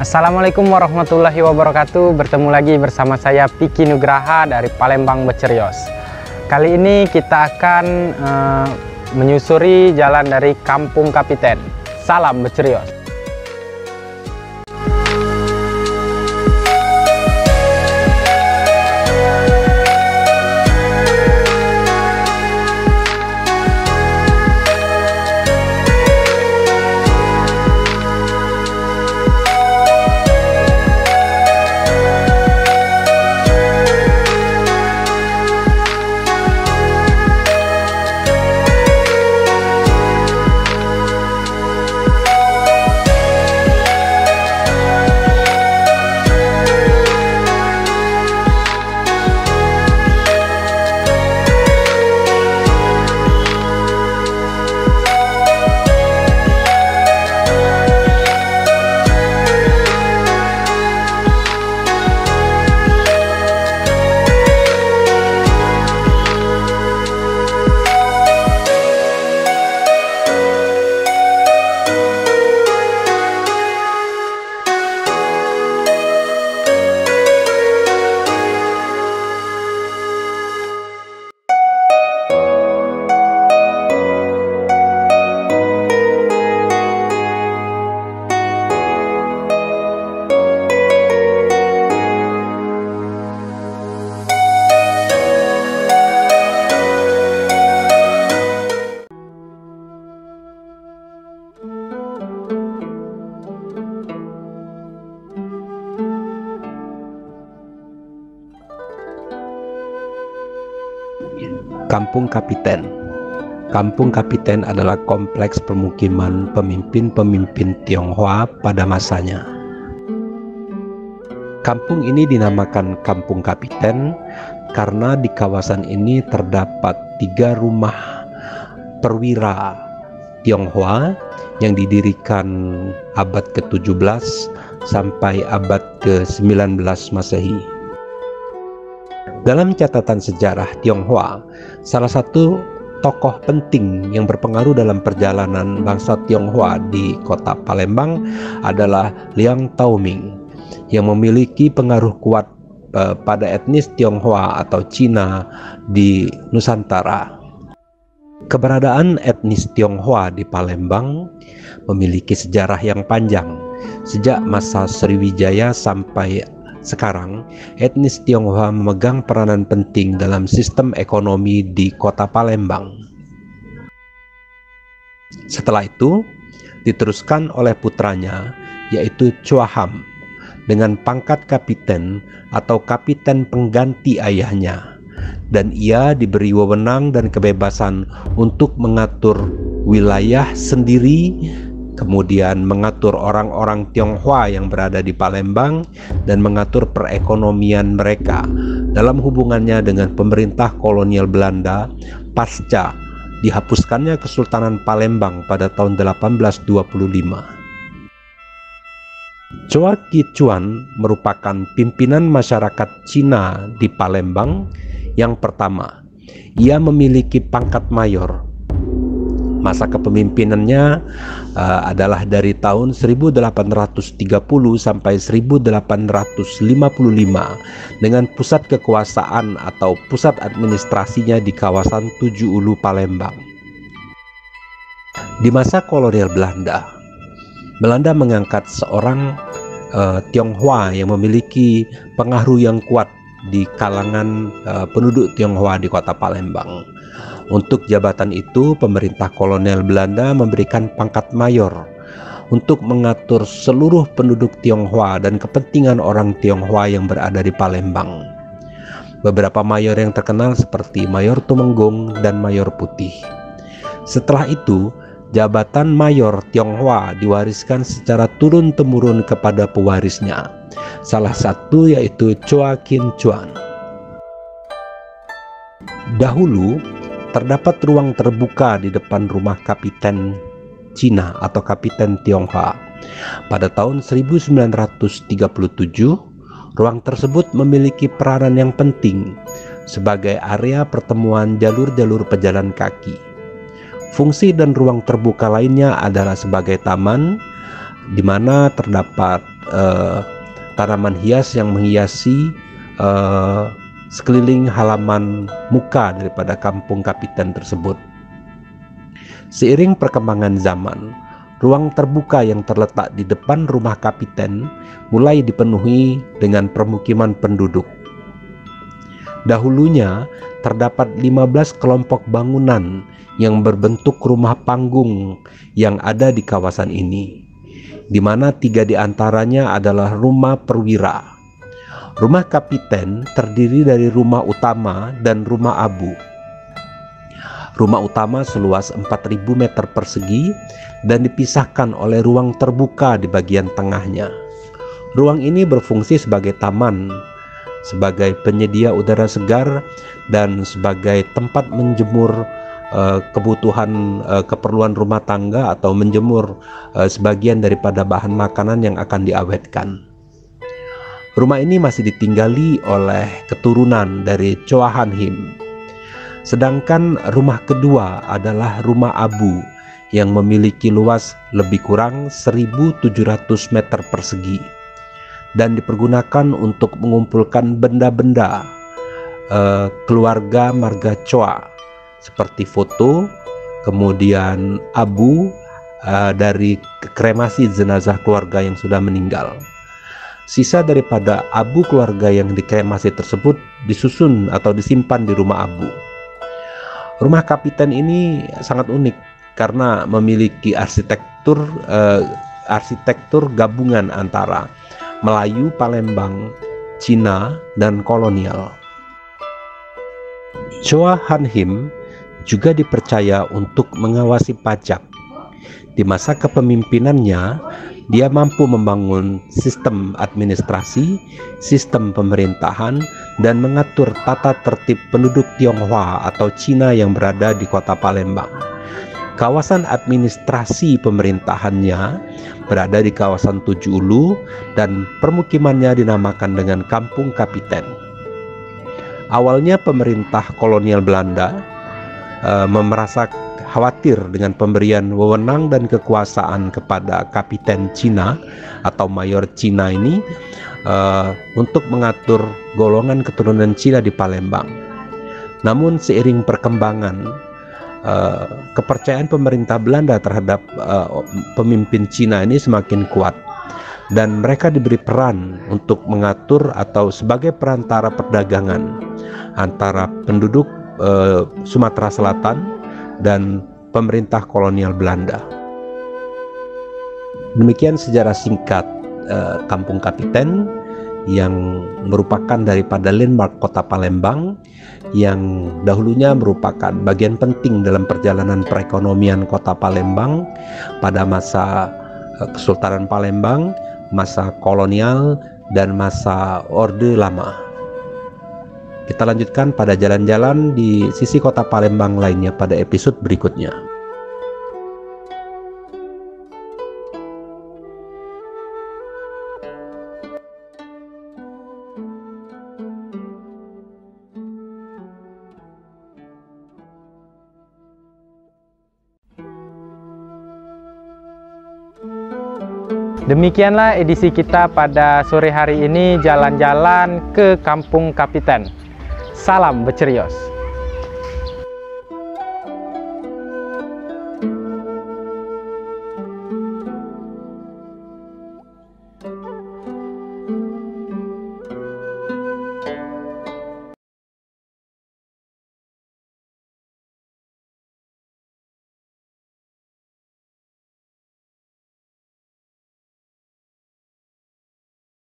Assalamualaikum warahmatullahi wabarakatuh. Bertemu lagi bersama saya Piki Nugraha dari Palembang Becerios. Kali ini kita akan menyusuri jalan dari Kampung Kapiten. Salam Becerios. Kampung Kapiten. Kampung Kapiten adalah kompleks permukiman pemimpin-pemimpin Tionghoa pada masanya. Kampung ini dinamakan Kampung Kapiten karena di kawasan ini terdapat 3 rumah perwira Tionghoa yang didirikan abad ke-17 sampai abad ke-19 Masehi. Dalam catatan sejarah Tionghoa, salah satu tokoh penting yang berpengaruh dalam perjalanan bangsa Tionghoa di kota Palembang adalah Liang Taoming yang memiliki pengaruh kuat pada etnis Tionghoa atau Cina di Nusantara. Keberadaan etnis Tionghoa di Palembang memiliki sejarah yang panjang. Sejak masa Sriwijaya sampai sekarang, etnis Tionghoa memegang peranan penting dalam sistem ekonomi di kota Palembang. Setelah itu, diteruskan oleh putranya, yaitu Chua Ham, dengan pangkat kapiten atau kapiten pengganti ayahnya. Dan ia diberi wewenang dan kebebasan untuk mengatur wilayah sendiri, kemudian mengatur orang-orang Tionghoa yang berada di Palembang dan mengatur perekonomian mereka dalam hubungannya dengan pemerintah kolonial Belanda pasca dihapuskannya Kesultanan Palembang pada tahun 1825. Chua Kichuan merupakan pimpinan masyarakat Cina di Palembang yang pertama. Ia memiliki pangkat mayor. Masa kepemimpinannya adalah dari tahun 1830 sampai 1855 dengan pusat kekuasaan atau pusat administrasinya di kawasan Tujuh Ulu Palembang. Di masa kolonial Belanda, Belanda mengangkat seorang Tionghoa yang memiliki pengaruh yang kuat di kalangan penduduk Tionghoa di kota Palembang. Untuk jabatan itu, pemerintah kolonial Belanda memberikan pangkat mayor untuk mengatur seluruh penduduk Tionghoa dan kepentingan orang Tionghoa yang berada di Palembang. Beberapa mayor yang terkenal seperti Mayor Tumenggung dan Mayor Putih. Setelah itu, jabatan mayor Tionghoa diwariskan secara turun-temurun kepada pewarisnya. Salah satu yaitu Chua Kichuan. Dahulu, terdapat ruang terbuka di depan rumah kapiten Cina atau kapiten Tionghoa. Pada tahun 1937, ruang tersebut memiliki peranan yang penting sebagai area pertemuan jalur-jalur pejalan kaki. Fungsi dan ruang terbuka lainnya adalah sebagai taman, di mana terdapat tanaman hias yang menghiasi sekeliling halaman muka daripada kampung Kapiten tersebut. Seiring perkembangan zaman, ruang terbuka yang terletak di depan rumah Kapiten mulai dipenuhi dengan permukiman penduduk. Dahulunya terdapat 15 kelompok bangunan yang berbentuk rumah panggung yang ada di kawasan ini, di mana 3 di antaranya adalah rumah perwira. Rumah Kapiten terdiri dari rumah utama dan rumah abu. Rumah utama seluas 4.000 meter persegi dan dipisahkan oleh ruang terbuka di bagian tengahnya. Ruang ini berfungsi sebagai taman, sebagai penyedia udara segar, dan sebagai tempat menjemur kebutuhan keperluan rumah tangga atau menjemur sebagian daripada bahan makanan yang akan diawetkan. Rumah ini masih ditinggali oleh keturunan dari Chua Han Him. Sedangkan rumah kedua adalah rumah abu yang memiliki luas lebih kurang 1.700 meter persegi dan dipergunakan untuk mengumpulkan benda-benda keluarga marga Chua seperti foto, kemudian abu dari kremasi jenazah keluarga yang sudah meninggal. Sisa daripada abu keluarga yang dikremasi tersebut disusun atau disimpan di rumah abu. Rumah Kapiten ini sangat unik karena memiliki arsitektur gabungan antara Melayu, Palembang, Cina, dan kolonial. Chua Han Him juga dipercaya untuk mengawasi pajak. Di masa kepemimpinannya, dia mampu membangun sistem administrasi, sistem pemerintahan, dan mengatur tata tertib penduduk Tionghoa atau Cina yang berada di kota Palembang. Kawasan administrasi pemerintahannya berada di kawasan Tujuh Ulu dan permukimannya dinamakan dengan Kampung Kapiten. Awalnya pemerintah kolonial Belanda merasa khawatir dengan pemberian wewenang dan kekuasaan kepada Kapiten Cina atau Mayor Cina ini untuk mengatur golongan keturunan Cina di Palembang. Namun seiring perkembangan, kepercayaan pemerintah Belanda terhadap pemimpin Cina ini semakin kuat, dan mereka diberi peran untuk mengatur atau sebagai perantara perdagangan antara penduduk Sumatera Selatan dan pemerintah kolonial Belanda. Demikian sejarah singkat Kampung Kapiten yang merupakan daripada landmark kota Palembang yang dahulunya merupakan bagian penting dalam perjalanan perekonomian kota Palembang pada masa Kesultanan Palembang, masa kolonial, dan masa Orde Lama. Kita lanjutkan pada jalan-jalan di sisi kota Palembang lainnya pada episode berikutnya. Demikianlah edisi kita pada sore hari ini, jalan-jalan ke Kampung Kapiten. Salam becerios.